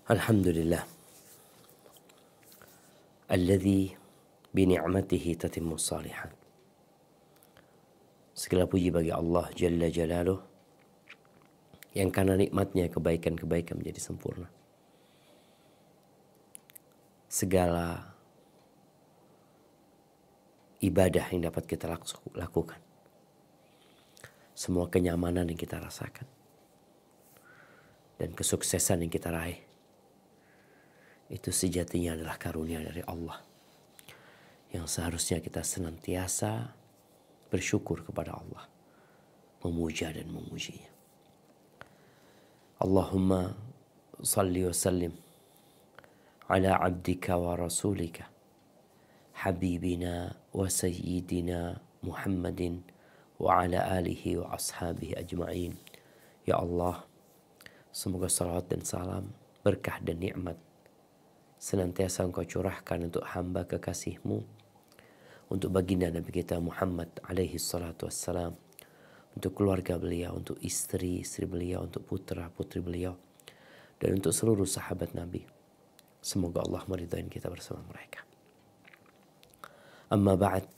Alhamdulillah alladzi bi ni'matihi tatimmu shalihat. Segala puji bagi Allah Jalla Jalaluh yang karena nikmatnya kebaikan-kebaikan menjadi sempurna. Segala ibadah yang dapat kita lakukan, semua kenyamanan yang kita rasakan, dan kesuksesan yang kita raih, itu sejatinya adalah karunia dari Allah yang seharusnya kita senantiasa bersyukur kepada Allah, memuja dan memujinya. Allahumma salli wa sallim ala abdika wa rasulika habibina wa sayyidina Muhammadin wa ala alihi wa ashabihi ajma'in. Ya Allah, semoga salawat dan salam, berkah dan nikmat senantiasa Engkau curahkan untuk hamba kekasih-Mu, untuk baginda Nabi kita Muhammad alaihi salatu wassalam, untuk keluarga beliau, untuk istri-istri beliau, untuk putra-putri beliau, dan untuk seluruh sahabat Nabi. Semoga Allah meridai kita bersama mereka. Amma ba'd,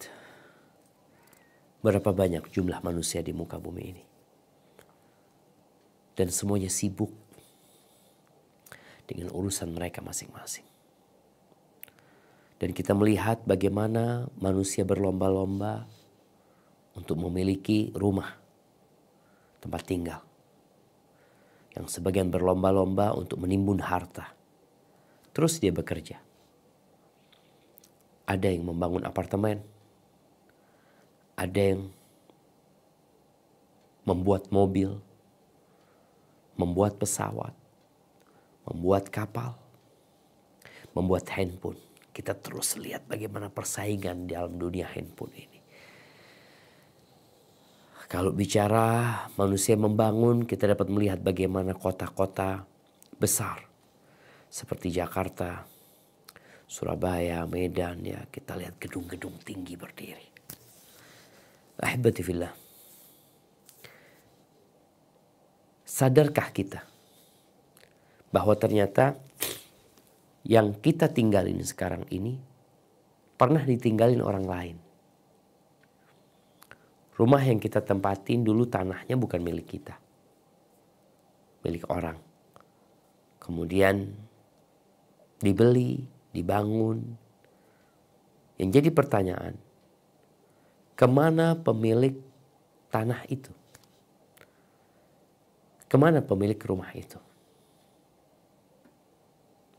berapa banyak jumlah manusia di muka bumi ini, dan semuanya sibuk dengan urusan mereka masing-masing. Dan kita melihat bagaimana manusia berlomba-lomba untuk memiliki rumah, tempat tinggal. Yang sebagian berlomba-lomba untuk menimbun harta. Terus dia bekerja. Ada yang membangun apartemen. Ada yang membuat mobil, membuat pesawat, membuat kapal, membuat handphone. Kita terus lihat bagaimana persaingan di dalam dunia handphone ini. Kalau bicara manusia membangun, kita dapat melihat bagaimana kota-kota besar seperti Jakarta, Surabaya, Medan, ya kita lihat gedung-gedung tinggi berdiri. Ahibati fillah. Sadarkah kita bahwa ternyata yang kita tinggalin sekarang ini pernah ditinggalin orang lain. Rumah yang kita tempatin dulu tanahnya bukan milik kita, milik orang. Kemudian dibeli, dibangun. Yang jadi pertanyaan, kemana pemilik tanah itu? Kemana pemilik rumah itu?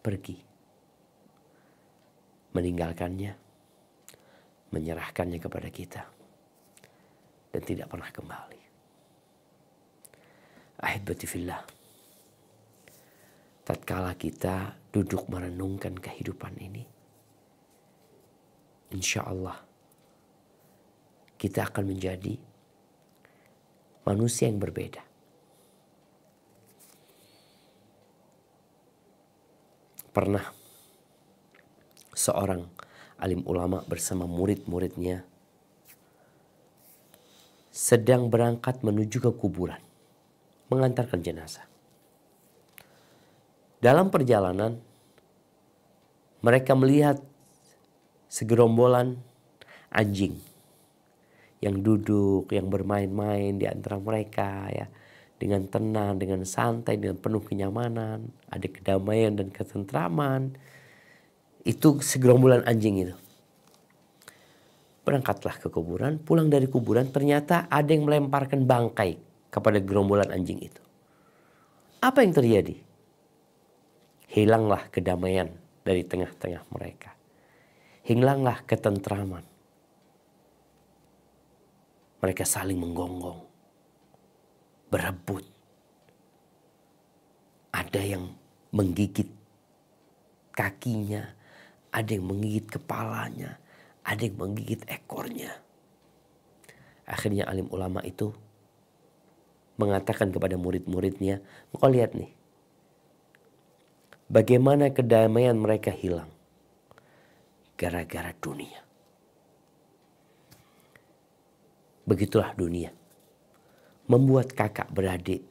Pergi. Meninggalkannya, menyerahkannya kepada kita, dan tidak pernah kembali. Ahibati fillah, tatkala kita duduk merenungkan kehidupan ini, insya Allah kita akan menjadi manusia yang berbeda. Pernah seorang alim ulama bersama murid-muridnya sedang berangkat menuju ke kuburan, mengantarkan jenazah. Dalam perjalanan, mereka melihat segerombolan anjing yang duduk, yang bermain-main di antara mereka, ya, dengan tenang, dengan santai, dengan penuh kenyamanan, ada kedamaian dan ketentraman. Itu segerombolan anjing itu. Berangkatlah ke kuburan, pulang dari kuburan ternyata ada yang melemparkan bangkai kepada gerombolan anjing itu. Apa yang terjadi? Hilanglah kedamaian dari tengah-tengah mereka. Hilanglah ketentraman. Mereka saling menggonggong, berebut. Ada yang menggigit kakinya, ada yang menggigit kepalanya, ada yang menggigit ekornya. Akhirnya alim ulama itu mengatakan kepada murid-muridnya, "Kau lihat nih, bagaimana kedamaian mereka hilang gara-gara dunia." Begitulah dunia. Membuat kakak beradik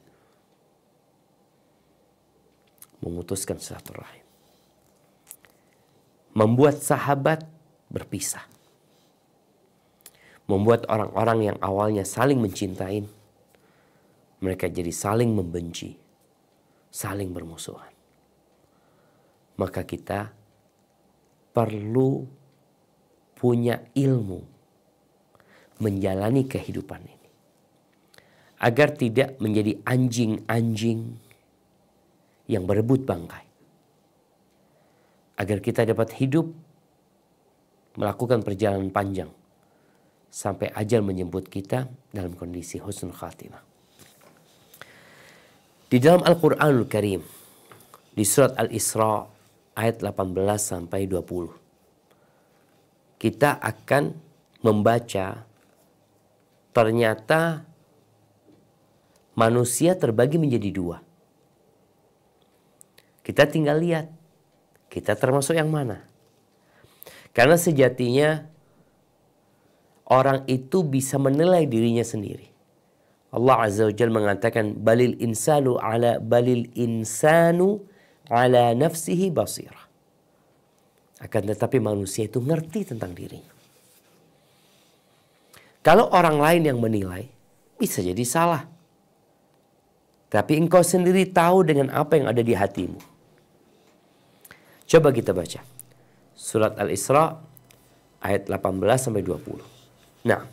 memutuskan silaturahim. Membuat sahabat berpisah. Membuat orang-orang yang awalnya saling mencintai, mereka jadi saling membenci, saling bermusuhan. Maka kita perlu punya ilmu menjalani kehidupan ini, agar tidak menjadi anjing-anjing yang berebut bangkai. Agar kita dapat hidup melakukan perjalanan panjang sampai ajal menjemput kita dalam kondisi husnul khatimah. Di dalam Al-Quranul Karim, di surat Al-Isra ayat 18 sampai 20, kita akan membaca ternyata manusia terbagi menjadi dua. Kita tinggal lihat, kita termasuk yang mana. Karena sejatinya orang itu bisa menilai dirinya sendiri. Allah Azza wa Jalla mengatakan balil insanu ala nafsihi basirah. Akan tetapi manusia itu ngerti tentang dirinya. Kalau orang lain yang menilai, bisa jadi salah. Tapi engkau sendiri tahu dengan apa yang ada di hatimu. Coba kita baca surat Al-Isra ayat 18 sampai 20. Nah,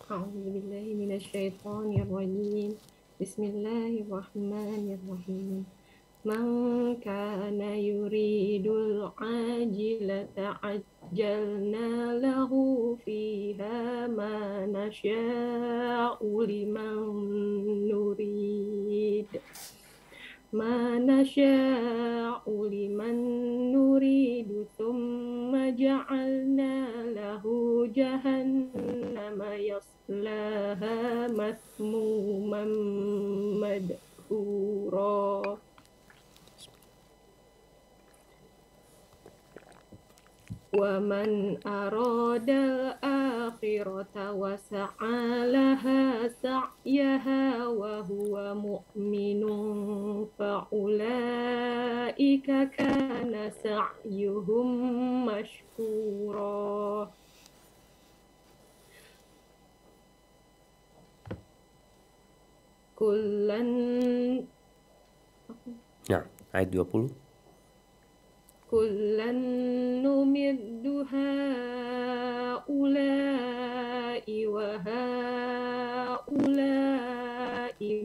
A'udzubillahi minasyaitonirrajim. Bismillahirrahmanirrahim. Man kana yuridul ajilata ajjalna lahu fiha ma nasya'u liman nurid. Ma nasya'u liman nuridu thumma ja'alna lahu jahannama yaslaha masmuman madhura. Wa man arada al-akhirata wa sa'a laha sa'yaha wa huwa mu'minun fa ulaika kana sa'yuhum mashkura. Kullan. Nah, ayat 20. Kullan numiddu haula'i wa haula'i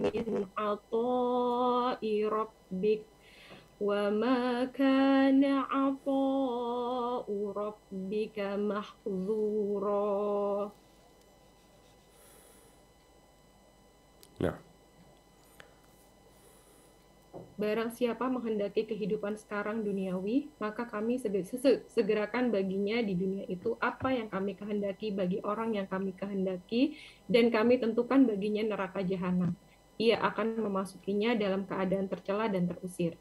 min ata'i rabbik wa ma kana ata'u rabbika mahzura. Nah, barang siapa menghendaki kehidupan sekarang duniawi, maka kami segerakan baginya di dunia itu apa yang kami kehendaki bagi orang yang kami kehendaki, dan kami tentukan baginya neraka jahanam. Ia akan memasukinya dalam keadaan tercela dan terusir.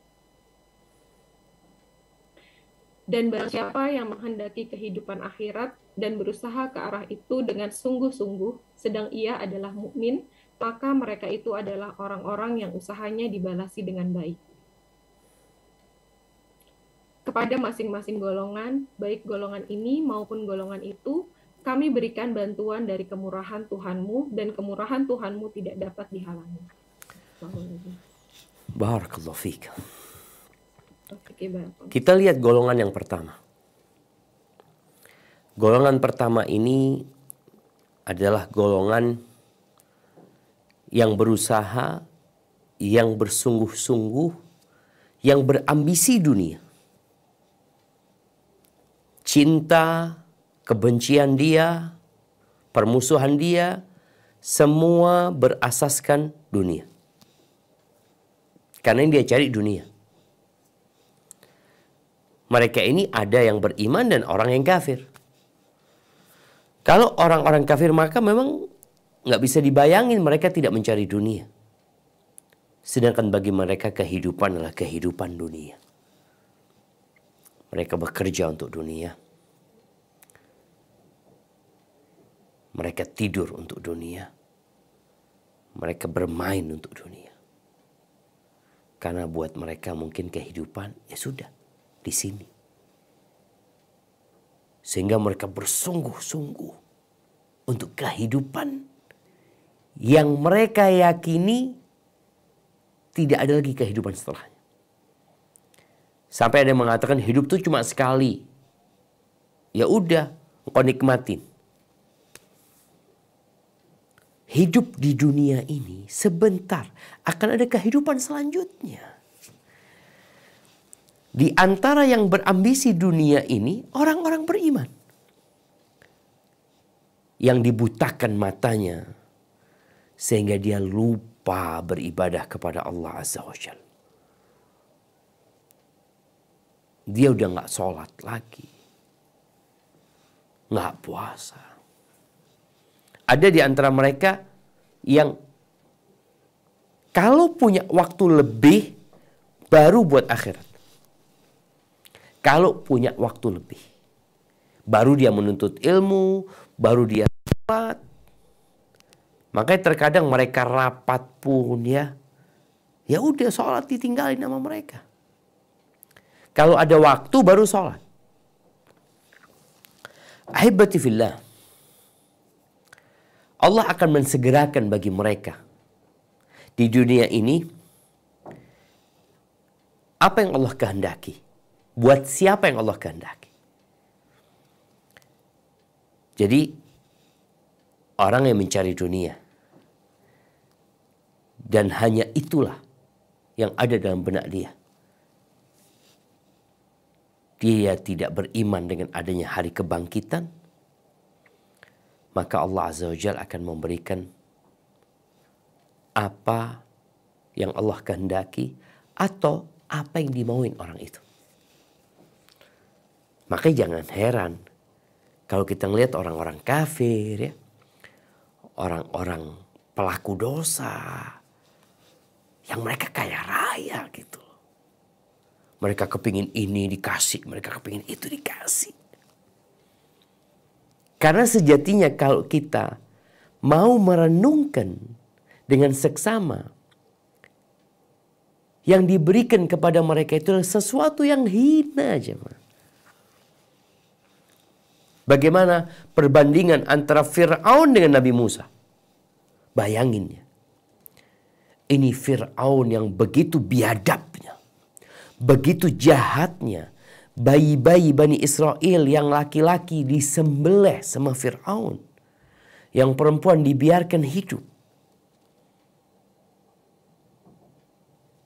Dan barang siapa yang menghendaki kehidupan akhirat dan berusaha ke arah itu dengan sungguh-sungguh, sedang ia adalah mukmin, maka mereka itu adalah orang-orang yang usahanya dibalasi dengan baik. Kepada masing-masing golongan, baik golongan ini maupun golongan itu, kami berikan bantuan dari kemurahan Tuhanmu, dan kemurahan Tuhanmu tidak dapat dihalangi. Barakallahu fiik. Kita lihat golongan yang pertama. Golongan pertama ini adalah golongan yang berusaha, yang bersungguh-sungguh, yang berambisi dunia. Cinta, kebencian dia, permusuhan dia, semua berasaskan dunia. Karena yang dia cari dunia. Mereka ini ada yang beriman dan orang yang kafir. Kalau orang-orang kafir maka memang nggak bisa dibayangin mereka tidak mencari dunia. Sedangkan bagi mereka kehidupan adalah kehidupan dunia. Mereka bekerja untuk dunia. Mereka tidur untuk dunia. Mereka bermain untuk dunia. Karena buat mereka mungkin kehidupan ya sudah di sini. Sehingga mereka bersungguh-sungguh untuk kehidupan yang mereka yakini tidak ada lagi kehidupan setelahnya. Sampai ada yang mengatakan hidup itu cuma sekali. Ya udah, engkau nikmatin. Hidup di dunia ini sebentar, akan ada kehidupan selanjutnya. Di antara yang berambisi dunia ini, orang-orang beriman. Yang dibutakan matanya, sehingga dia lupa beribadah kepada Allah Azza wa Jalla. Dia udah gak sholat lagi. Gak puasa. Ada di antara mereka yang kalau punya waktu lebih baru buat akhirat. Kalau punya waktu lebih baru dia menuntut ilmu, baru dia sholat. Makanya terkadang mereka rapat pun ya udah sholat ditinggalin sama mereka. Kalau ada waktu baru sholat. Ahibati fillah, Allah akan mensegerakan bagi mereka di dunia ini apa yang Allah kehendaki. Buat siapa yang Allah kehendaki. Jadi orang yang mencari dunia dan hanya itulah yang ada dalam benak dia. Dia tidak beriman dengan adanya hari kebangkitan, maka Allah Azza wa Jalla akan memberikan apa yang Allah kehendaki atau apa yang dimauin orang itu. Makanya jangan heran kalau kita ngelihat orang-orang kafir ya, orang-orang pelaku dosa yang mereka kaya raya gitu. Mereka kepingin ini dikasih, mereka kepingin itu dikasih. Karena sejatinya kalau kita mau merenungkan dengan seksama, yang diberikan kepada mereka itu adalah sesuatu yang hina aja. Bagaimana perbandingan antara Fir'aun dengan Nabi Musa? Bayangin ya. Ini Fir'aun yang begitu biadabnya, begitu jahatnya. Bayi-bayi Bani Israel yang laki-laki disembelih sama Fir'aun. Yang perempuan dibiarkan hidup.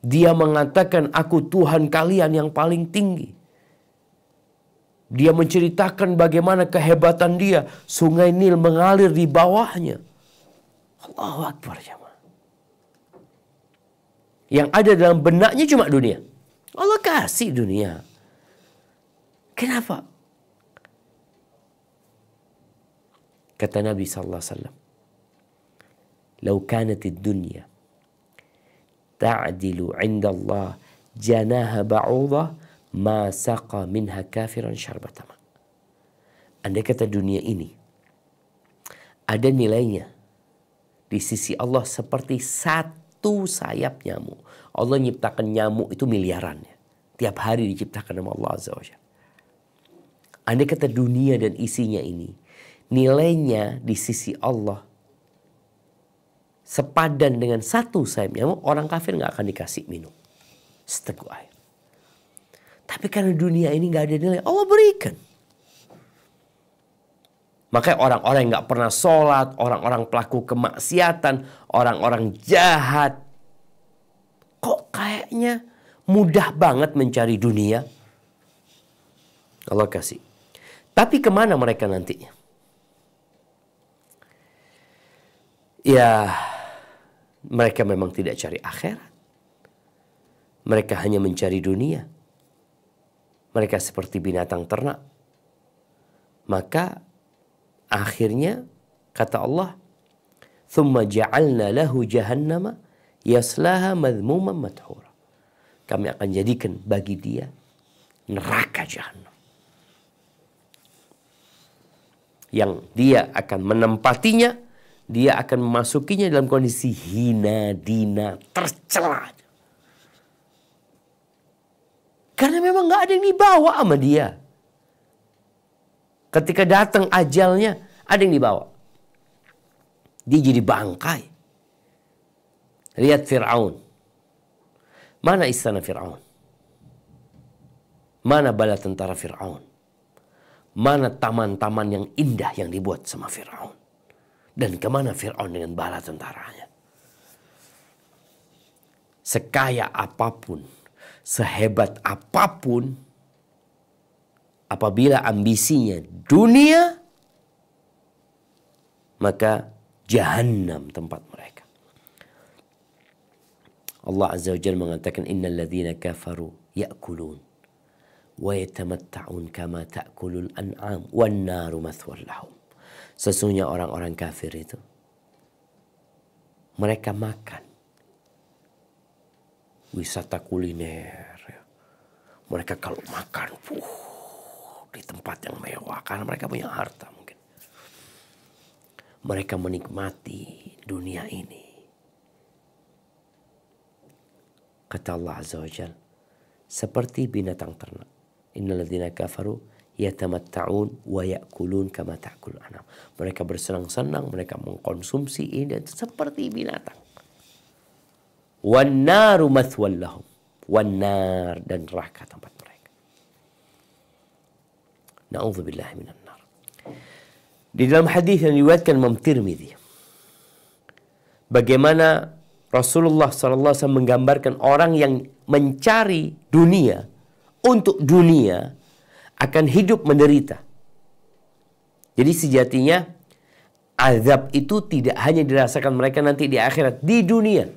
Dia mengatakan, aku Tuhan kalian yang paling tinggi. Dia menceritakan bagaimana kehebatan dia. Sungai Nil mengalir di bawahnya. Allahu Akbar. Yang ada dalam benaknya cuma dunia. Allah kasih dunia. Kenapa? Kata Nabi SAW. Lau kanatid dunya ta'dilu inda Allah janaha ba'udah ma saqa minha kafiran syarbata ma. Andai kata dunia ini ada nilainya di sisi Allah seperti satu sayap nyamuk. Allah nyiptakan nyamuk itu miliaran ya. Tiap hari diciptakan sama Allah Azza wa Jalla. Andai kata dunia dan isinya ini nilainya di sisi Allah sepadan dengan satu sayap nyamuk, orang kafir gak akan dikasih minum seteguk air. Tapi karena dunia ini gak ada nilai, Allah berikan. Makanya orang-orang yang gak pernah sholat, orang-orang pelaku kemaksiatan, orang-orang jahat, kok kayaknya mudah banget mencari dunia? Allah kasih. Tapi kemana mereka nantinya? Ya, mereka memang tidak cari akhirat. Mereka hanya mencari dunia. Mereka seperti binatang ternak. Maka akhirnya kata Allah, thumma ja'alna lahu jahannama yaslaha madhmuman madhura. Kami akan jadikan bagi dia neraka jahanam yang dia akan menempatinya, dia akan memasukinya dalam kondisi hina, dina, tercela. Karena memang gak ada yang dibawa sama dia. Ketika datang ajalnya, ada yang dibawa. Dia jadi bangkai. Lihat Fir'aun. Mana istana Fir'aun? Mana bala tentara Fir'aun? Mana taman-taman yang indah yang dibuat sama Fir'aun? Dan kemana Fir'aun dengan bala tentaranya? Sekaya apapun, sehebat apapun, apabila ambisinya dunia, maka jahannam tempat mereka. Allah Azza wa Jalla mengatakan, innal ladzina kafaru ya'kulun wa yatamatta'un kama ta'kulul an'am wan naru mathwal lahum. Sesungguhnya orang-orang kafir itu mereka makan wisata kuliner. Mereka kalau makan di tempat yang mewah karena mereka punya harta mungkin. Mereka menikmati dunia ini. Kata Allah Azza wa Jalla, seperti binatang ternak. Innal ladzina kafaru yatamatta'un wa ya'kulun kama ta'kulul an'am. Mereka bersenang-senang, mereka mengkonsumsi ini seperti binatang. Wan naru mathwal lahum. Wan nar, dan neraka tempat mereka. Na'udzubillahi minan nar. Di dalam hadis yang diriwayatkan Imam Tirmidzi, bagaimana Rasulullah SAW menggambarkan orang yang mencari dunia untuk dunia akan hidup menderita. Jadi sejatinya azab itu tidak hanya dirasakan mereka nanti di akhirat, di dunia.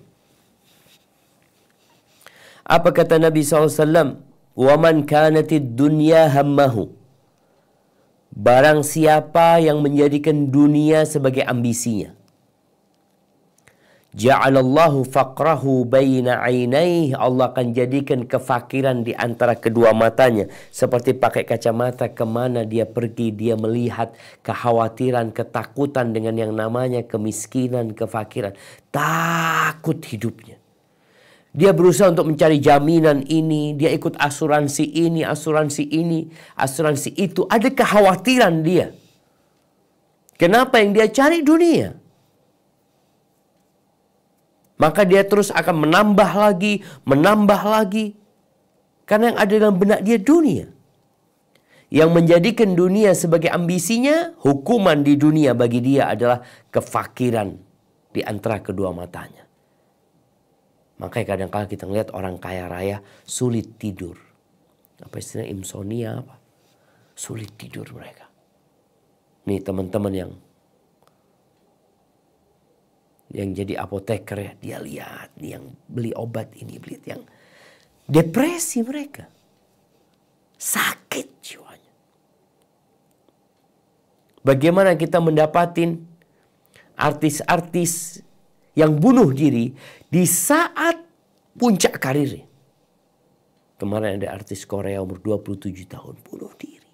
Apa kata Nabi SAW? وَمَنْ كَانَتِ الدُّنْيَا هَمَّهُ. Barang siapa yang menjadikan dunia sebagai ambisinya, ja'alallahu faqrahu baina ainaihi. Allah akan jadikan kefakiran di antara kedua matanya. Seperti pakai kacamata, kemana dia pergi, dia melihat kekhawatiran, ketakutan dengan yang namanya kemiskinan, kefakiran. Takut hidupnya. Dia berusaha untuk mencari jaminan ini, dia ikut asuransi ini, asuransi ini, asuransi itu. Ada kekhawatiran dia. Kenapa? Yang dia cari dunia. Maka dia terus akan menambah lagi. Karena yang ada dalam benak dia dunia. Yang menjadikan dunia sebagai ambisinya, hukuman di dunia bagi dia adalah kefakiran di antara kedua matanya. Makanya kadang-kadang kita ngelihat orang kaya raya sulit tidur. Apa istilahnya, insomnia apa? Sulit tidur mereka. Nih teman-teman yang jadi apoteker ya, dia lihat nih yang beli obat ini, beli yang depresi mereka. Sakit jiwanya. Bagaimana kita mendapatin artis-artis yang bunuh diri di saat puncak karirnya. Kemarin ada artis Korea umur 27 tahun bunuh diri.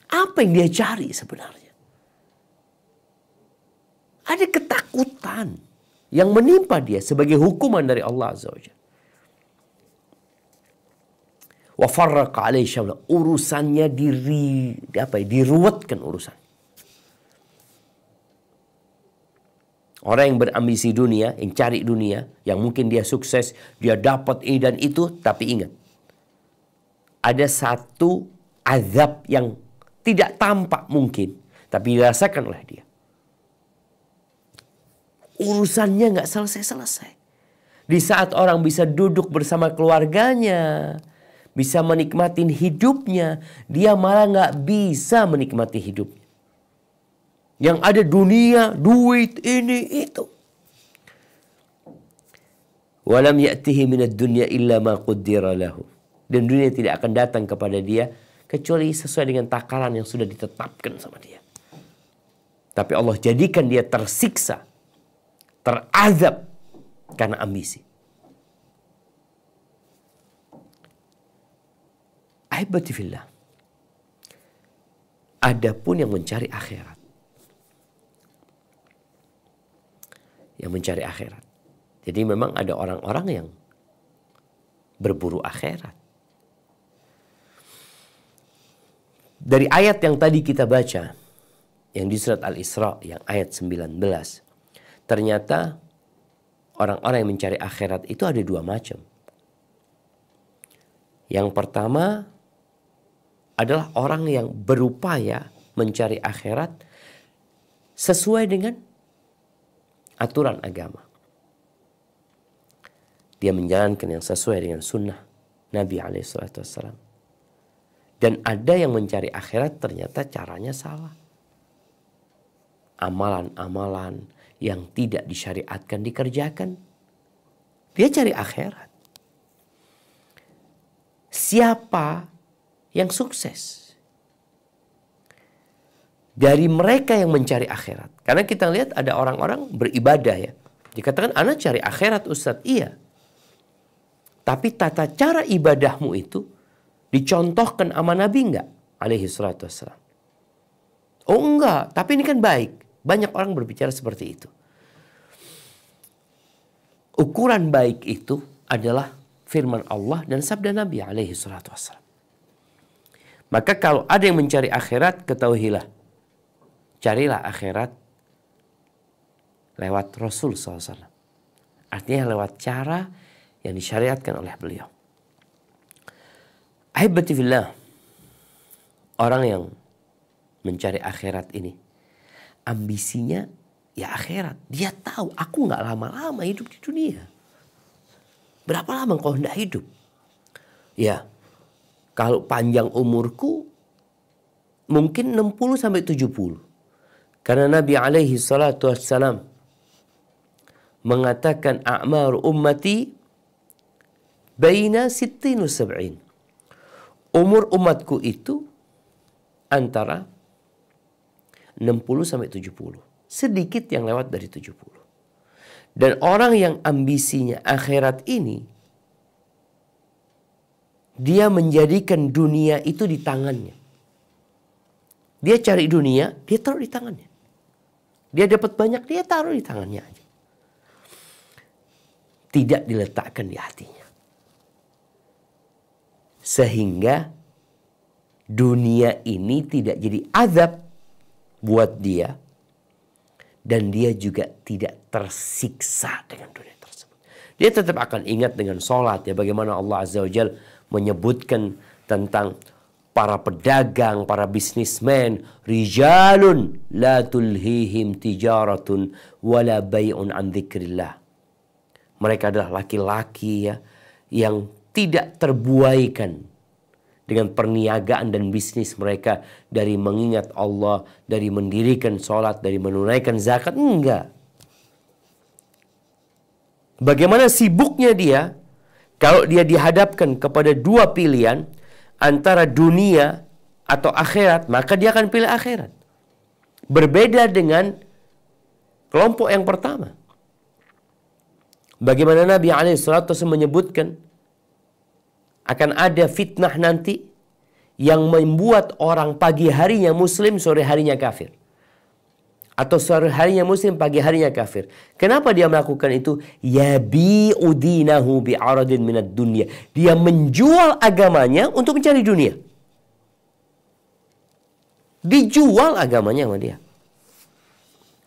Apa yang dia cari sebenarnya? Ada ketakutan yang menimpa dia sebagai hukuman dari Allah Azza wa Jalla. Wa farraqa alaihi syamla. Urusannya diruwetkan urusan. Orang yang berambisi dunia, yang cari dunia, yang mungkin dia sukses, dia dapat ini dan itu, tapi ingat, ada satu azab yang tidak tampak mungkin, tapi dirasakan oleh dia. Urusannya nggak selesai-selesai. Di saat orang bisa duduk bersama keluarganya, bisa menikmati hidupnya, dia malah nggak bisa menikmati hidupnya. Yang ada dunia, duit, ini, itu. Walam ya'tihi minad dunya illa ma qaddara lahu. Dan dunia tidak akan datang kepada dia kecuali sesuai dengan takaran yang sudah ditetapkan sama dia. Tapi Allah jadikan dia tersiksa, terazab karena ambisi. Ahibati fillah. Adapun yang mencari akhirat. Yang mencari akhirat. Jadi memang ada orang-orang yang berburu akhirat. Dari ayat yang tadi kita baca, yang di surat Al-Isra, yang ayat 19, ternyata orang-orang yang mencari akhirat itu ada dua macam. Yang pertama adalah orang yang berupaya mencari akhirat sesuai dengan aturan agama. Dia menjalankan yang sesuai dengan sunnah Nabi SAW. Dan ada yang mencari akhirat ternyata caranya salah. Amalan-amalan yang tidak disyariatkan dikerjakan. Dia cari akhirat. Siapa yang sukses? Dari mereka yang mencari akhirat. Karena kita lihat ada orang-orang beribadah ya. Dikatakan anak cari akhirat Ustadz. Iya. Tapi tata cara ibadahmu itu dicontohkan sama Nabi enggak? Alaihi salatu wassalam. Oh enggak, tapi ini kan baik. Banyak orang berbicara seperti itu. Ukuran baik itu adalah firman Allah dan sabda Nabi alaihi salatu wassalam. Maka kalau ada yang mencari akhirat, ketahuilah. Carilah akhirat lewat Rasul SAW. Artinya lewat cara yang disyariatkan oleh beliau. Ahibati fillah. Orang yang mencari akhirat ini, ambisinya ya akhirat. Dia tahu aku gak lama-lama hidup di dunia. Berapa lama kau hendak hidup? Ya, kalau panjang umurku mungkin 60 sampai 70. Karena Nabi alaihi salatu wassalam mengatakan a'mar ummati baina 60 wa 70. Umur umatku itu antara 60 sampai 70. Sedikit yang lewat dari 70. Dan orang yang ambisinya akhirat ini, dia menjadikan dunia itu di tangannya. Dia cari dunia, dia taruh di tangannya. Dia dapat banyak, dia taruh di tangannya aja. Tidak diletakkan di hatinya. Sehingga dunia ini tidak jadi azab buat dia. Dan dia juga tidak tersiksa dengan dunia tersebut. Dia tetap akan ingat dengan sholat. Ya, bagaimana Allah Azza wa Jalla menyebutkan tentang para pedagang, para bisnismen. Rijalun la tulhihim tijaratun wala bay'un an dzikrillah. Mereka adalah laki-laki ya, yang tidak terbuaikan dengan perniagaan dan bisnis mereka dari mengingat Allah, dari mendirikan sholat, dari menunaikan zakat. Enggak. Bagaimana sibuknya dia kalau dia dihadapkan kepada dua pilihan antara dunia atau akhirat, maka dia akan pilih akhirat. Berbeda dengan kelompok yang pertama. Bagaimana Nabi SAW menyebutkan akan ada fitnah nanti yang membuat orang pagi harinya muslim, sore harinya kafir. Atau sore harinya muslim, pagi harinya kafir. Kenapa dia melakukan itu? Yabi'u dinahu bi'aradin minad dunya. Dia menjual agamanya untuk mencari dunia. Dijual agamanya sama dia.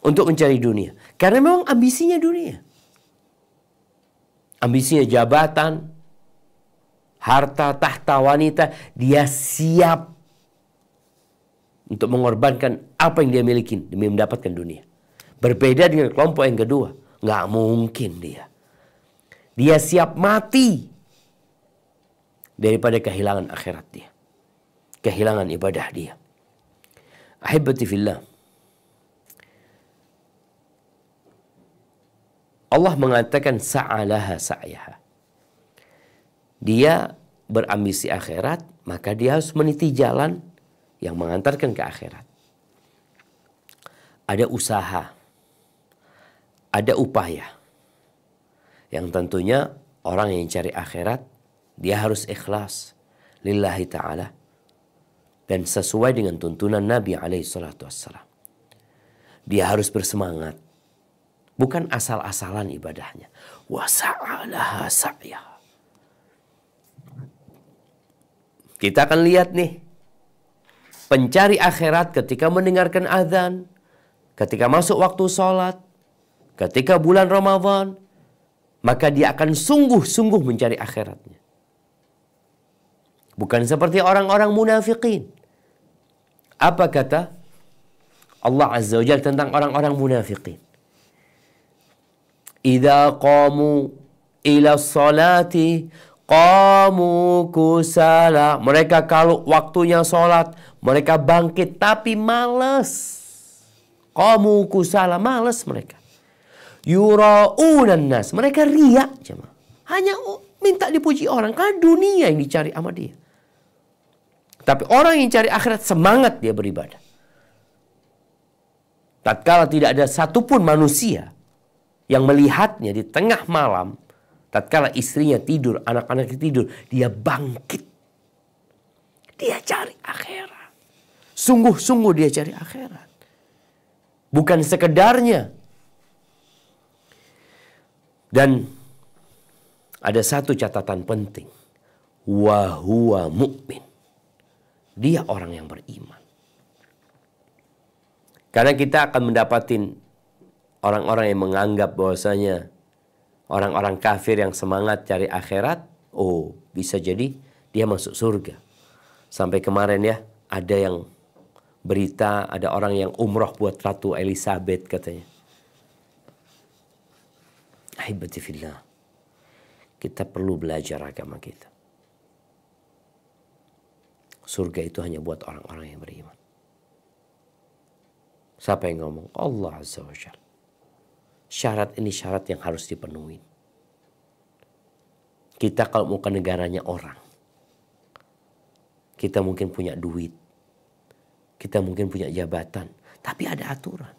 Untuk mencari dunia. Karena memang ambisinya dunia. Ambisinya jabatan, harta, tahta, wanita. Dia siap untuk mengorbankan apa yang dia miliki demi mendapatkan dunia. Berbeda dengan kelompok yang kedua. Nggak mungkin dia. Dia siap mati daripada kehilangan akhirat dia. Kehilangan ibadah dia. Ahibati fillah. Allah mengatakan sa'alaha sa'yaha. Dia berambisi akhirat, maka dia harus meniti jalan yang mengantarkan ke akhirat. ada usaha, ada upaya. Yang tentunya orang yang cari akhirat, dia harus ikhlas lillahi ta'ala. Dan sesuai dengan tuntunan Nabi SAW. Dia harus bersemangat. Bukan asal-asalan ibadahnya. Wa sa'alaha sa'yah. Kita akan lihat nih. Pencari akhirat ketika mendengarkan azan, ketika masuk waktu sholat, ketika bulan Ramadan, maka dia akan sungguh-sungguh mencari akhiratnya. Bukan seperti orang-orang munafikin. Apa kata Allah Azza wa Jalla tentang orang-orang munafikin? Idza qamu ila sholati qamu kusala. Mereka kalau waktunya sholat, mereka bangkit tapi malas. Qamu kusala, malas mereka. Yura'unan nas, mereka riak, jemaah. Hanya minta dipuji orang, karena dunia yang dicari sama dia. Tapi orang yang cari akhirat, semangat dia beribadah. Tatkala tidak ada satupun manusia yang melihatnya di tengah malam, tatkala istrinya tidur, anak-anaknya tidur, dia bangkit. Dia cari akhirat. Sungguh-sungguh dia cari akhirat. Bukan sekedarnya. Dan ada satu catatan penting. Wa huwa mu'min. Dia orang yang beriman. Karena kita akan mendapatin orang-orang yang menganggap bahwasanya orang-orang kafir yang semangat cari akhirat, oh bisa jadi dia masuk surga. Sampai kemarin ya, ada yang berita, ada orang yang umroh buat Ratu Elizabeth katanya. Ahibati fillah, kita perlu belajar agama kita. Surga itu hanya buat orang-orang yang beriman. Siapa yang ngomong? Allah Azza wa Jalla. Syarat ini syarat yang harus dipenuhi. Kita kalau mau ke negaranya orang, kita mungkin punya duit, kita mungkin punya jabatan, tapi ada aturan.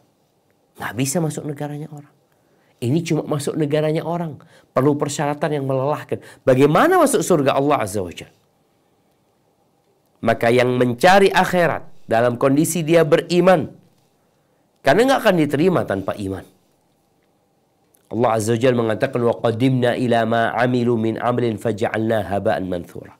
Nggak bisa masuk negaranya orang. Ini cuma masuk negaranya orang. Perlu persyaratan yang melelahkan. Bagaimana masuk surga Allah Azza wa Jalla? Maka yang mencari akhirat dalam kondisi dia beriman, karena nggak akan diterima tanpa iman. Allah Azza wa Jalla mengatakan, wa qadimna ila ma amilu min amalin faja'alna haba'an manthura.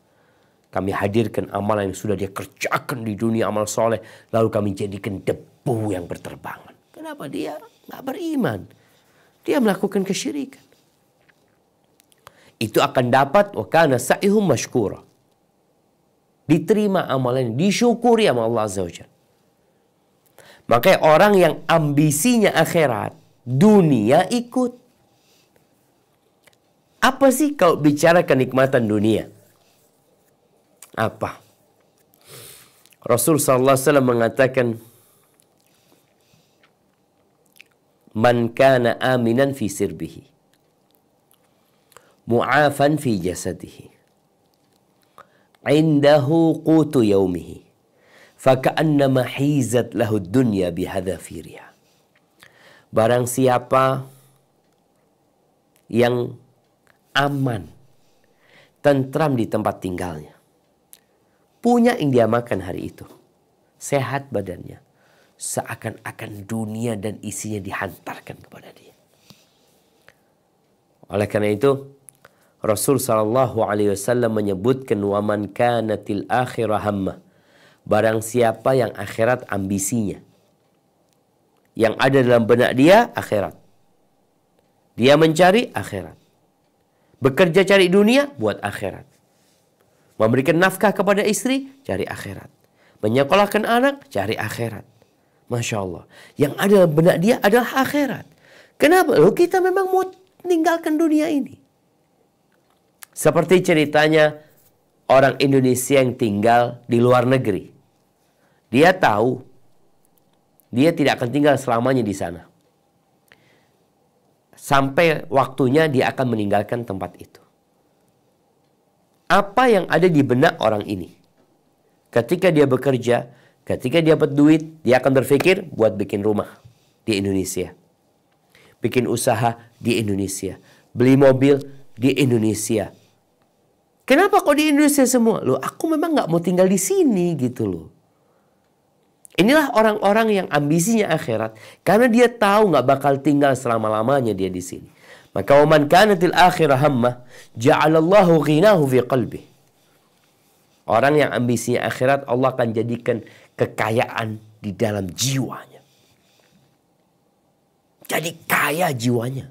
Kami hadirkan amalan yang sudah dia kerjakan di dunia, amal soleh, lalu kami jadikan debu yang berterbangan. Kenapa? Dia nggak beriman. Dia melakukan kesyirikan. Itu akan dapat wa kana sa'ihum mashkura. Diterima amalan, disyukuri sama Allah Azza wa Jalla. Makanya orang yang ambisinya akhirat, dunia ikut. Apa sih kalau bicara kenikmatan dunia? Apa? Rasul sallallahu alaihi wasallam mengatakan, man kana aminan fi sirbihi, mu'afan fi jasadihi, indahu qutu yaumihi, faka'annama hizat lahu dunya bihadafiriha. Barang siapa yang aman, tentram di tempat tinggalnya, punya yang dia makan hari itu, sehat badannya, seakan-akan dunia dan isinya dihantarkan kepada dia. Oleh karena itu, Rasul SAW menyebutkan, waman kanatil akhirah hammah, barang siapa yang akhirat ambisinya, yang ada dalam benak dia akhirat, dia mencari akhirat, bekerja cari dunia buat akhirat, memberikan nafkah kepada istri cari akhirat, menyekolahkan anak cari akhirat. Masya Allah, yang ada dalam benak dia adalah akhirat. Kenapa? Loh, kita memang mau meninggalkan dunia ini. Seperti ceritanya orang Indonesia yang tinggal di luar negeri. Dia tahu dia tidak akan tinggal selamanya di sana. Sampai waktunya dia akan meninggalkan tempat itu. Apa yang ada di benak orang ini? Ketika dia bekerja, ketika dia dapat duit, dia akan berpikir buat bikin rumah. di Indonesia. Bikin usaha di Indonesia. Beli mobil di Indonesia. Kenapa kok di Indonesia semua? Loh, aku memang nggak mau tinggal di sini gitu loh. Inilah orang-orang yang ambisinya akhirat. Karena dia tahu nggak bakal tinggal selama-lamanya dia di sini. Maka waman kanatil akhirah hammah ja'alallahu ghinahu fi qalbih. Orang yang ambisinya akhirat, Allah akan jadikan kekayaan di dalam jiwanya. Jadi kaya jiwanya.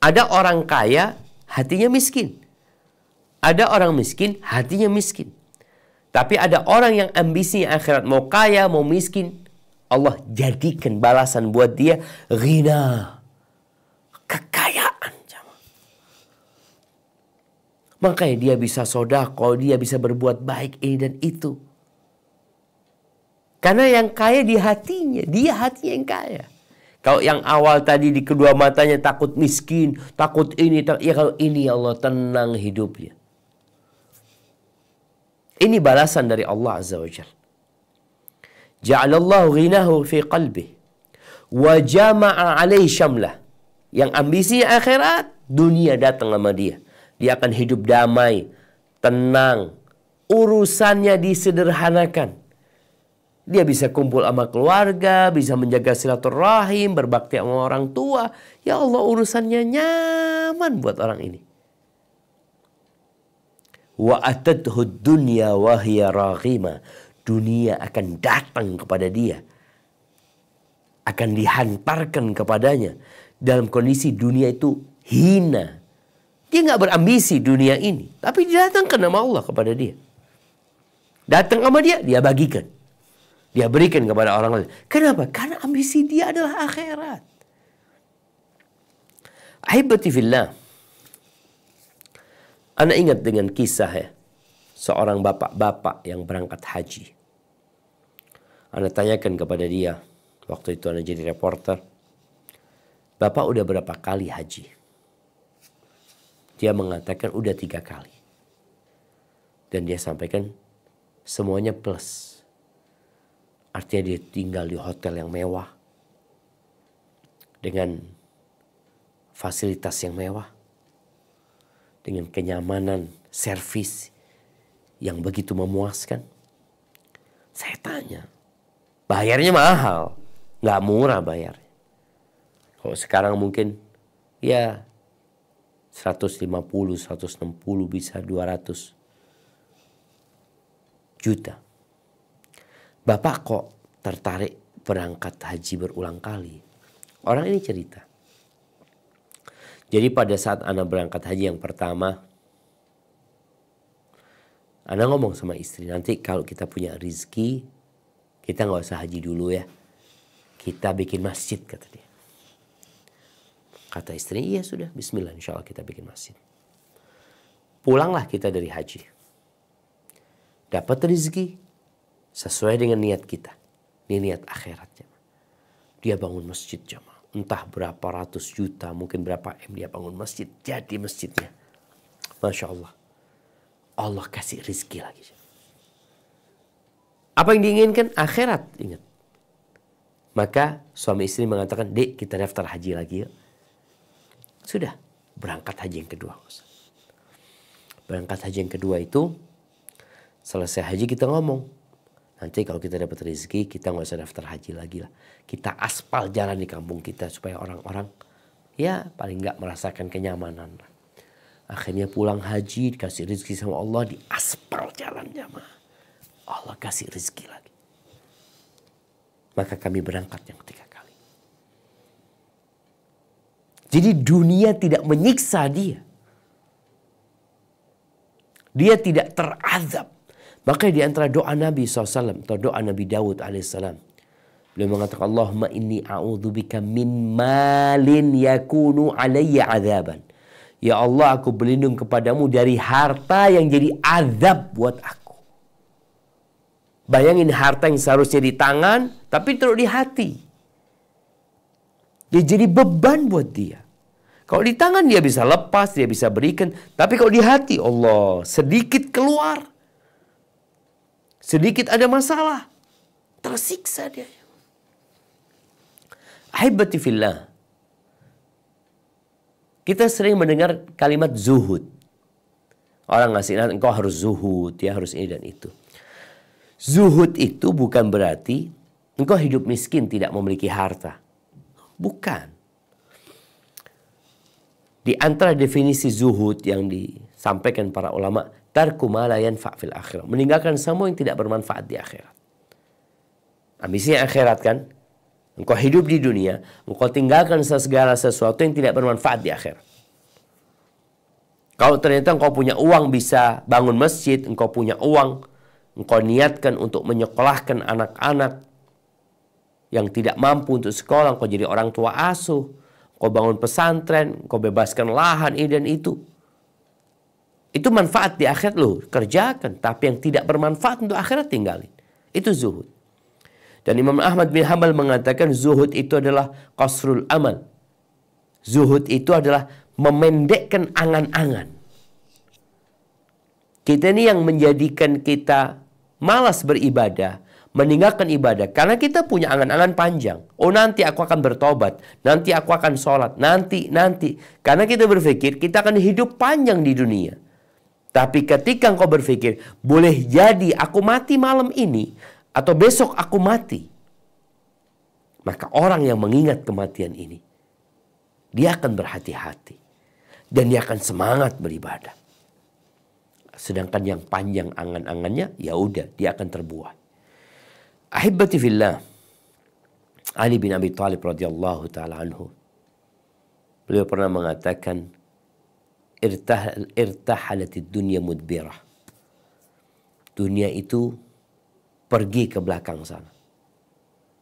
Ada orang kaya, hatinya miskin. Ada orang miskin, hatinya miskin. Tapi ada orang yang ambisinya akhirat, mau kaya, mau miskin, Allah jadikan balasan buat dia ghina. Kekayaan. Makanya dia bisa sedekah, dia bisa berbuat baik ini dan itu. Karena yang kaya di hatinya, dia hatinya yang kaya. Kalau yang awal tadi di kedua matanya takut miskin, takut ini, ya kalau ini Allah tenang hidupnya. Ini balasan dari Allah Azza wa Jalla. Ja'alallahu ghinahu fi qalbih wa jama'a alaihi syamlah. Yang ambisinya akhirat, dunia datang sama dia. Dia akan hidup damai, tenang. Urusannya disederhanakan. Dia bisa kumpul sama keluarga, bisa menjaga silaturahim, berbakti sama orang tua. Ya Allah, urusannya nyaman buat orang ini. Wa atadhu dunya wa hiya raghima. Dunia akan datang kepada dia. Akan dihantarkan kepadanya. Dalam kondisi dunia itu hina. Dia nggak berambisi dunia ini. Tapi didatangkan nama Allah kepada dia. Datang sama dia, dia bagikan. Dia berikan kepada orang lain. Kenapa? Karena ambisi dia adalah akhirat. Ahibati fillah. Ana ingat dengan kisah ya. Seorang bapak-bapak yang berangkat haji. Ana tanyakan kepada dia. Waktu itu Ana jadi reporter. Bapak udah berapa kali haji? Dia mengatakan udah 3 kali. Dan dia sampaikan semuanya plus. Artinya dia tinggal di hotel yang mewah. Dengan fasilitas yang mewah. Dengan kenyamanan, servis yang begitu memuaskan. Saya tanya, bayarnya mahal. Nggak murah bayarnya. Kalau sekarang mungkin ya 150, 160 bisa 200 juta. Bapak kok tertarik berangkat haji berulang kali? Orang ini cerita. Jadi pada saat Ana berangkat haji yang pertama, Ana ngomong sama istri, nanti kalau kita punya rezeki, kita nggak usah haji dulu ya. Kita bikin masjid, kata dia. Kata istri, iya sudah, bismillah, insya Allah kita bikin masjid. Pulanglah kita dari haji. Dapat rezeki sesuai dengan niat kita. Ini niat akhiratnya. Dia bangun masjid jamaah. Entah berapa ratus juta, mungkin berapa M dia bangun masjid. Jadi masjidnya. Masya Allah. Allah kasih rezeki lagi. Apa yang diinginkan? Akhirat, ingat. Maka suami istri mengatakan, Dek, kita daftar haji lagi yuk. Sudah, berangkat haji yang kedua. Berangkat haji yang kedua itu, selesai haji kita ngomong. Nanti kalau kita dapat rezeki, kita nggak usah daftar haji lagi lah. Kita aspal jalan di kampung kita supaya orang-orang ya paling nggak merasakan kenyamanan. Akhirnya pulang haji, dikasih rezeki sama Allah, di aspal jalan jamaah. Allah kasih rezeki lagi. Maka kami berangkat yang 3 kali. Jadi dunia tidak menyiksa dia. Dia tidak terazab. Makanya di antara doa Nabi SAW atau doa Nabi Daud alaihissalam, beliau mengatakan, Allahumma inni a'udzubika min malin yakunu alayya azaban. Ya Allah, aku berlindung kepadamu dari harta yang jadi azab buat aku. Bayangin harta yang seharusnya di tangan, tapi taruh di hati. Dia jadi beban buat dia. Kalau di tangan dia bisa lepas, dia bisa berikan. Tapi kalau di hati, Allah, sedikit keluar. Sedikit ada masalah, tersiksa dia. Ahibati fillah. Kita sering mendengar kalimat zuhud. Orang ngasih nasihat, engkau harus zuhud, ya harus ini dan itu. Zuhud itu bukan berarti engkau hidup miskin, tidak memiliki harta. Bukan. Di antara definisi zuhud yang disampaikan para ulama, tarku ma la yanfa' fil akhirah. Meninggalkan semua yang tidak bermanfaat di akhirat. Ambisinya akhirat kan? Engkau hidup di dunia, engkau tinggalkan segala sesuatu yang tidak bermanfaat di akhirat. Kalau ternyata engkau punya uang bisa bangun masjid, engkau punya uang, engkau niatkan untuk menyekolahkan anak-anak yang tidak mampu untuk sekolah, engkau jadi orang tua asuh, engkau bangun pesantren, engkau bebaskan lahan ini dan itu. Itu manfaat di akhirat loh, kerjakan. Tapi yang tidak bermanfaat untuk akhirat tinggalin. Itu zuhud. Dan Imam Ahmad bin Hanbal mengatakan zuhud itu adalah qasrul amal. Zuhud itu adalah memendekkan angan-angan. Kita ini yang menjadikan kita malas beribadah, meninggalkan ibadah. Karena kita punya angan-angan panjang. Oh nanti aku akan bertobat, nanti aku akan sholat, nanti. Karena kita berpikir kita akan hidup panjang di dunia. Tapi ketika engkau berpikir, boleh jadi aku mati malam ini, atau besok aku mati. Maka orang yang mengingat kematian ini, dia akan berhati-hati. Dan dia akan semangat beribadah. Sedangkan yang panjang angan-angannya, ya udah dia akan terbuai. Ahibati fillah, Ali bin Abi Thalib radhiyallahu taala anhu, beliau pernah mengatakan, irtahalatid dunya mudbirah. Dunia itu pergi ke belakang sana.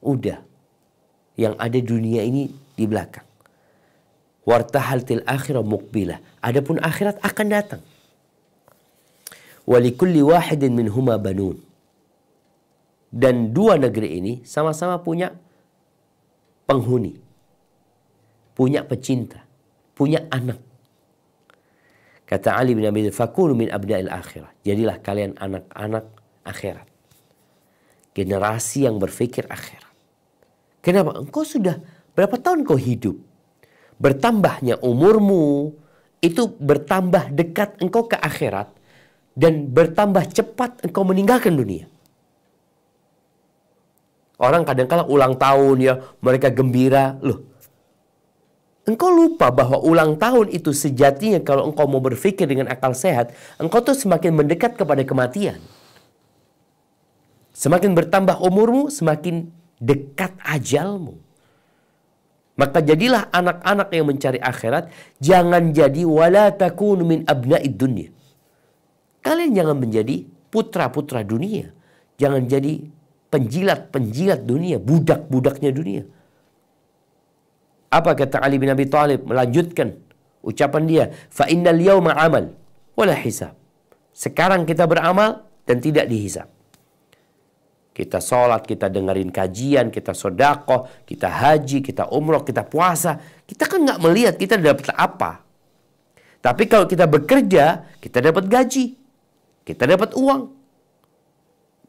Udah, yang ada dunia ini di belakang. Wartahaltil akhirah muqbilah. Adapun akhirat akan datang. Walikulli wahidin minhuma banun. Dan dua negeri ini sama-sama punya penghuni. Punya pecinta. Punya anak. Kata Ali bin Abi Thalib, fakunu min abna'il akhirah. Jadilah kalian anak-anak akhirat. Generasi yang berpikir akhirat. Kenapa? Engkau sudah berapa tahun kau hidup? Bertambahnya umurmu, itu bertambah dekat engkau ke akhirat. Dan bertambah cepat engkau meninggalkan dunia. Orang kadang-kadang ulang tahun ya, mereka gembira. Loh, engkau lupa bahwa ulang tahun itu sejatinya kalau engkau mau berpikir dengan akal sehat, engkau tuh semakin mendekat kepada kematian. Semakin bertambah umurmu, semakin dekat ajalmu. Maka jadilah anak-anak yang mencari akhirat. Jangan jadi wala takunu min abna'id dunya. Kalian jangan menjadi putra-putra dunia. Jangan jadi penjilat-penjilat dunia, budak-budaknya dunia. Apa kata Ali bin Abi Thalib? Melanjutkan ucapan dia, fa innal yawma amal wala hisab. Sekarang kita beramal dan tidak dihisab. Kita sholat, kita dengerin kajian, kita sodakoh, kita haji, kita umroh, kita puasa. Kita kan nggak melihat kita dapat apa. Tapi kalau kita bekerja, kita dapat gaji. Kita dapat uang.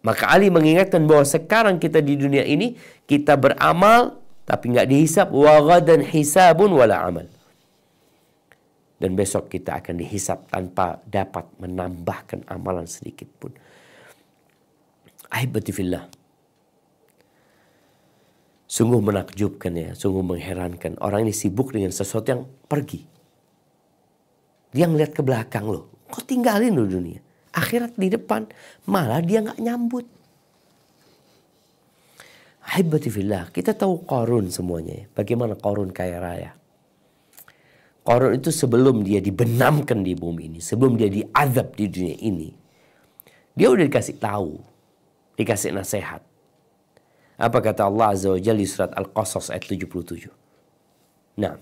Maka Ali mengingatkan bahwa sekarang kita di dunia ini, kita beramal, tapi nggak dihisab. Wa ghadan hisabun wala amal. Dan besok kita akan dihisab tanpa dapat menambahkan amalan sedikit pun. Ahibati fillah. Sungguh menakjubkan ya, sungguh mengherankan. Orang ini sibuk dengan sesuatu yang pergi. Dia ngeliat ke belakang loh. Kok tinggalin loh dunia. Akhirat di depan, malah dia nggak nyambut. Ahibati fillah, kita tahu Qarun semuanya ya. Bagaimana Qarun kaya raya. Qarun itu sebelum dia dibenamkan di bumi ini, sebelum dia diazab di dunia ini, dia udah dikasih tahu, dikasih nasihat. Apa kata Allah Azza wa Jalla di surat Al-Qasas ayat 77? Nah,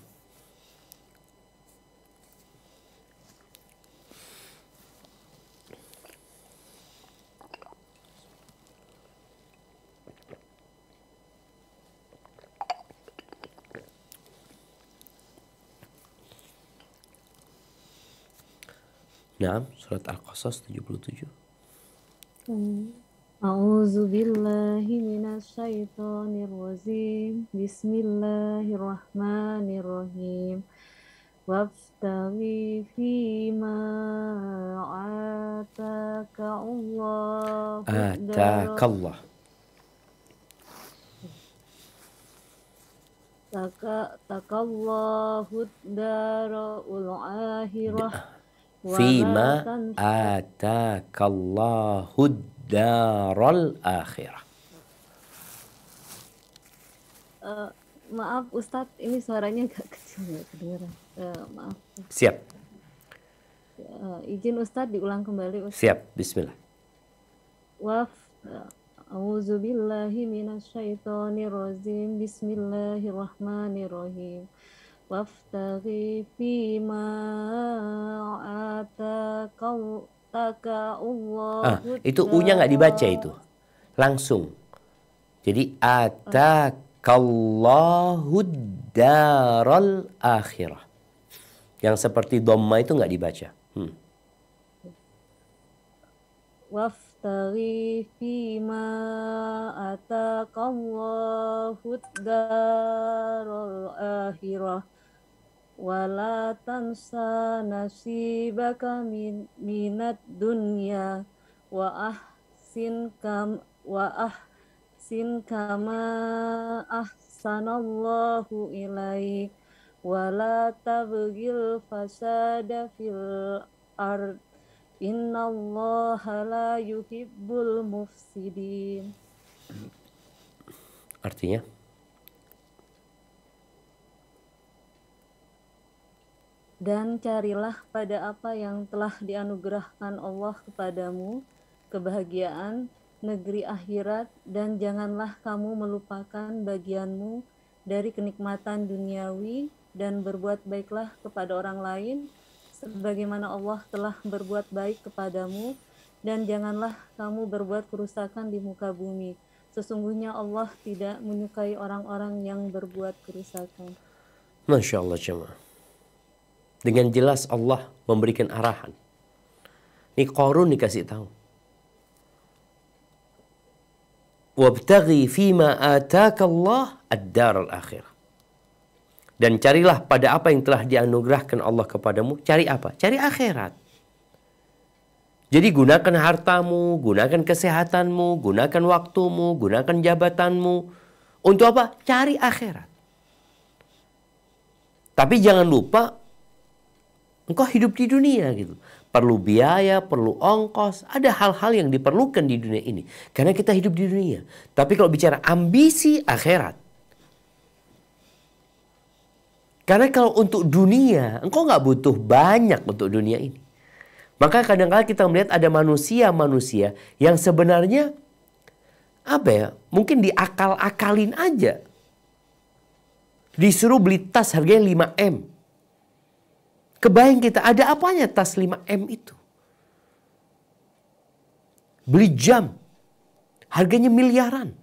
surat Al-Qasas 77. A'udzu billahi minasyaitonir rajim. Bismillahirrahmanirrahim. Wabtaghi fima ataka Allahu Atakallah. takallahu darul akhirah Fima wala tansa. atakallahu daral akhirah. Maaf Ustadz, ini suaranya agak kecil nggak kedengeran. Maaf. Siap. Izin Ustadz diulang kembali Ustadz. Siap. Bismillah. A'udzu billahi minasyaitonir rajim. Bismillahirrahmanirrahim. Waftaghi fima ataka Allahu. Itu u-nya nggak dibaca itu. Langsung. Jadi atakallahu daral akhirah. Yang seperti dhamma itu nggak dibaca. Waftaghi fima ataqallahu darul akhirah wala tansa nasibaka minad dunya wa ahsin kama ahsanallahu ilaik wala tabghil fasada fil ard innallaha la yuhibbul mufsidin. Artinya? Dan carilah pada apa yang telah dianugerahkan Allah kepadamu, kebahagiaan, negeri akhirat, dan janganlah kamu melupakan bagianmu dari kenikmatan duniawi, dan berbuat baiklah kepada orang lain, sebagaimana Allah telah berbuat baik kepadamu, dan janganlah kamu berbuat kerusakan di muka bumi. Sesungguhnya Allah tidak menyukai orang-orang yang berbuat kerusakan. Masya Allah jemaah. Dengan jelas Allah memberikan arahan. Ini Qarun dikasih tahu. Wabtaghi fima ataka Allah ad-dar al-akhirah. Dan carilah pada apa yang telah dianugerahkan Allah kepadamu. Cari apa? Cari akhirat. Jadi gunakan hartamu, gunakan kesehatanmu, gunakan waktumu, gunakan jabatanmu. Untuk apa? Cari akhirat. Tapi jangan lupa, engkau hidup di dunia gitu. Perlu biaya, perlu ongkos. Ada hal-hal yang diperlukan di dunia ini. Karena kita hidup di dunia. Tapi kalau bicara ambisi akhirat. Karena kalau untuk dunia, engkau nggak butuh banyak untuk dunia ini. Maka kadang-kadang kita melihat ada manusia-manusia yang sebenarnya apa ya? Mungkin diakal-akalin aja. Disuruh beli tas harganya 5M. Kebayang kita, ada apanya tas 5M itu? Beli jam. Harganya miliaran.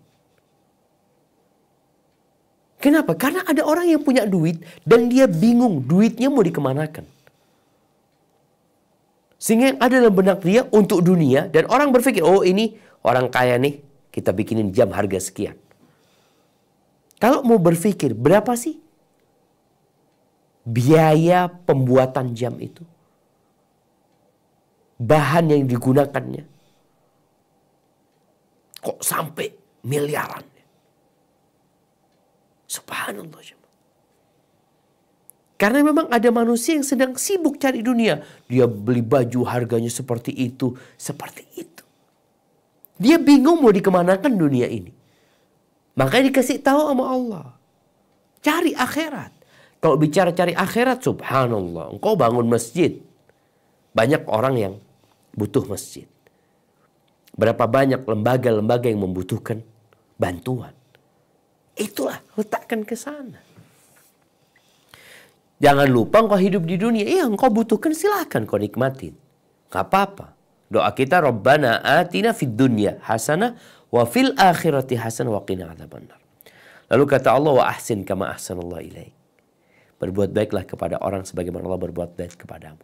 Kenapa? Karena ada orang yang punya duit dan dia bingung duitnya mau dikemanakan. Sehingga yang ada dalam benak dia untuk dunia dan orang berpikir, oh ini orang kaya nih, kita bikinin jam harga sekian. Kalau mau berpikir, berapa sih biaya pembuatan jam itu? Bahan yang digunakannya. Kok sampai miliaran? Subhanallah. Karena memang ada manusia yang sedang sibuk cari dunia. Dia beli baju harganya seperti itu, seperti itu. Dia bingung mau dikemanakan dunia ini. Makanya dikasih tahu sama Allah. Cari akhirat. Kalau bicara cari akhirat, subhanallah. Engkau bangun masjid. Banyak orang yang butuh masjid. Berapa banyak lembaga-lembaga yang membutuhkan bantuan. Itulah, letakkan ke sana. Jangan lupa engkau hidup di dunia. Iya, engkau butuhkan, silakan kau nikmatin. Gak apa-apa. Doa kita, Rabbana atina fid dunya hasanah wa fil akhirati hasanah wa qina adzabannar. Lalu kata Allah, wa ahsin kama ahsanallahu ilaik. Berbuat baiklah kepada orang sebagaimana Allah berbuat baik kepadamu.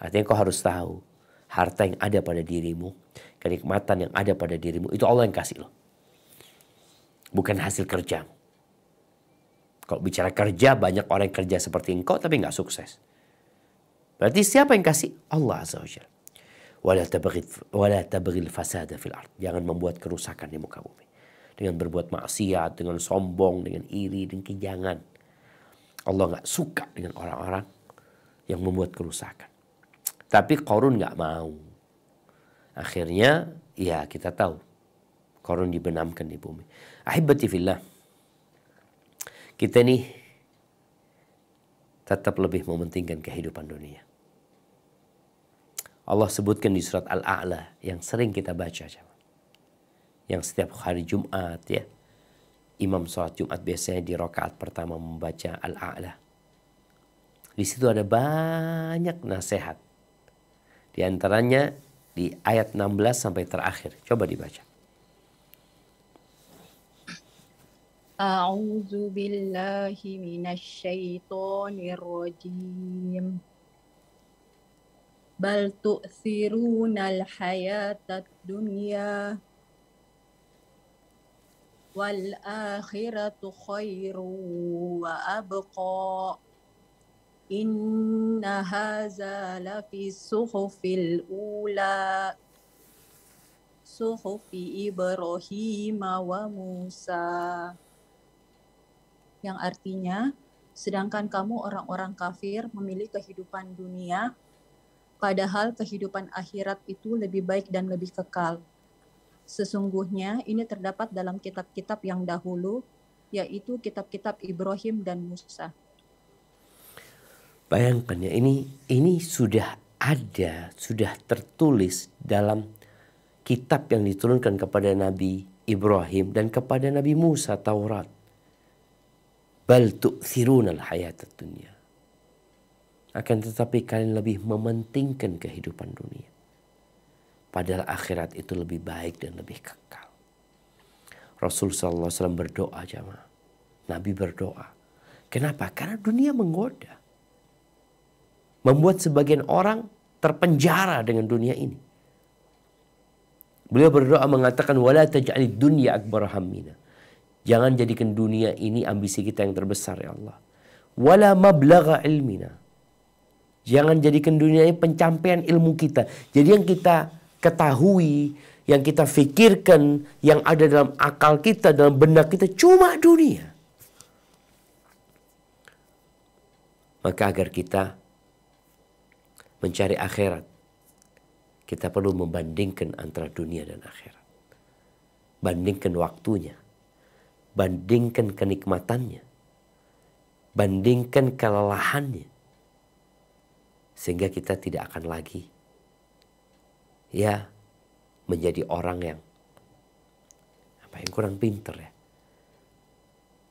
Artinya kau harus tahu, harta yang ada pada dirimu, kenikmatan yang ada pada dirimu itu Allah yang kasih loh. Bukan hasil kerjamu. Kalau bicara kerja, banyak orang yang kerja seperti engkau tapi nggak sukses. Berarti siapa yang kasih? Allah Azza wa Jalla. Wala tabghil fasada fil ard. Jangan membuat kerusakan di muka bumi. Dengan berbuat maksiat, dengan sombong, dengan iri, dengan kejangan. Allah nggak suka dengan orang-orang yang membuat kerusakan. Tapi Qarun nggak mau. Akhirnya ya kita tahu Qarun dibenamkan di bumi. Ahibati fillah. Kita nih tetap lebih mementingkan kehidupan dunia. Allah sebutkan di surat Al-A'la yang sering kita baca. Yang setiap hari Jumat ya. Imam sholat Jumat biasanya di rakaat pertama membaca Al-A'la. Di situ ada banyak nasihat. Di antaranya di ayat 16 sampai terakhir. Coba dibaca. A'udzu billahi minasyaitonir rajim. Bal tu'thirunal hayatad dunya wal akhiratu khairu wa abqa. Inna haza lafi suhufil ula suhufi Ibrahim wa Musa. Yang artinya, sedangkan kamu orang-orang kafir memilih kehidupan dunia, padahal kehidupan akhirat itu lebih baik dan lebih kekal. Sesungguhnya ini terdapat dalam kitab-kitab yang dahulu, yaitu kitab-kitab Ibrahim dan Musa. Bayangkan ya, ini sudah ada, sudah tertulis dalam kitab yang diturunkan kepada Nabi Ibrahim dan kepada Nabi Musa, Taurat. Bal tu'thirunal hayatad dunya. Akan tetapi kalian lebih mementingkan kehidupan dunia. Padahal akhirat itu lebih baik dan lebih kekal. Rasul SAW berdoa jamaah. Nabi berdoa. Kenapa? Karena dunia menggoda. Membuat sebagian orang terpenjara dengan dunia ini. Beliau berdoa mengatakan wala taj'alid dunya akbar hammina. Jangan jadikan dunia ini ambisi kita yang terbesar ya Allah. Wala mablagha ilmina. Jangan jadikan dunia ini pencapaian ilmu kita. Jadi yang kita ketahui, yang kita fikirkan, yang ada dalam akal kita, dalam benak kita cuma dunia. Maka agar kita mencari akhirat, kita perlu membandingkan antara dunia dan akhirat. Bandingkan waktunya. Bandingkan kenikmatannya. Bandingkan kelelahannya. Sehingga kita tidak akan lagi menjadi orang yang kurang pinter ya.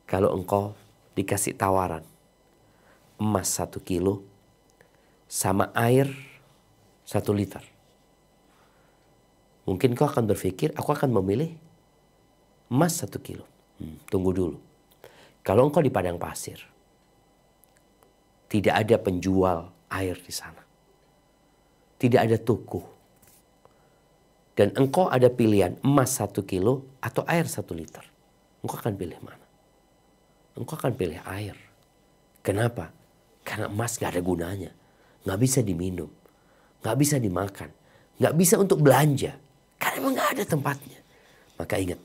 Kalau engkau dikasih tawaran emas 1 kilo sama air 1 liter. Mungkin kau akan berpikir, aku akan memilih emas 1 kilo. Tunggu dulu. Kalau engkau di padang pasir, tidak ada penjual air di sana. Tidak ada toko. Dan engkau ada pilihan emas 1 kilo atau air 1 liter. Engkau akan pilih mana? Engkau akan pilih air. Kenapa? Karena emas gak ada gunanya. Gak bisa diminum. Gak bisa dimakan. Gak bisa untuk belanja. Karena emang gak ada tempatnya. Maka ingat.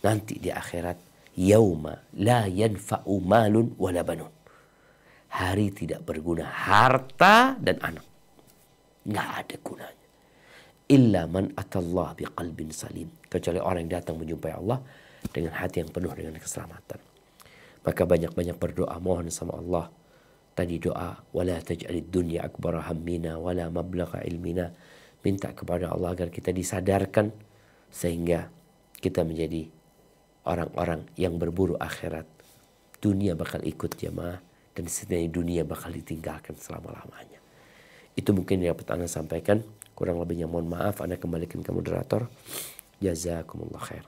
Nanti di akhirat. Yauma la yanfa'u malun wala banun. Hari tidak berguna harta dan anak. Gak ada gunanya. Illa man atallah biqalbin salim. Kecuali orang yang datang menjumpai Allah dengan hati yang penuh dengan keselamatan. Maka banyak-banyak berdoa mohon sama Allah. Tadi doa wala taj'alid dunya akbar hammina wala mablagha ilmina. Minta kepada Allah agar kita disadarkan sehingga kita menjadi orang-orang yang berburu akhirat. Dunia bakal ikut jamaah dan sebenarnya dunia bakal ditinggalkan selama-lamanya. Itu mungkin yang dapat Anda sampaikan. Kurang lebihnya mohon maaf. Anda kembalikan ke moderator. Jazakumullah khair.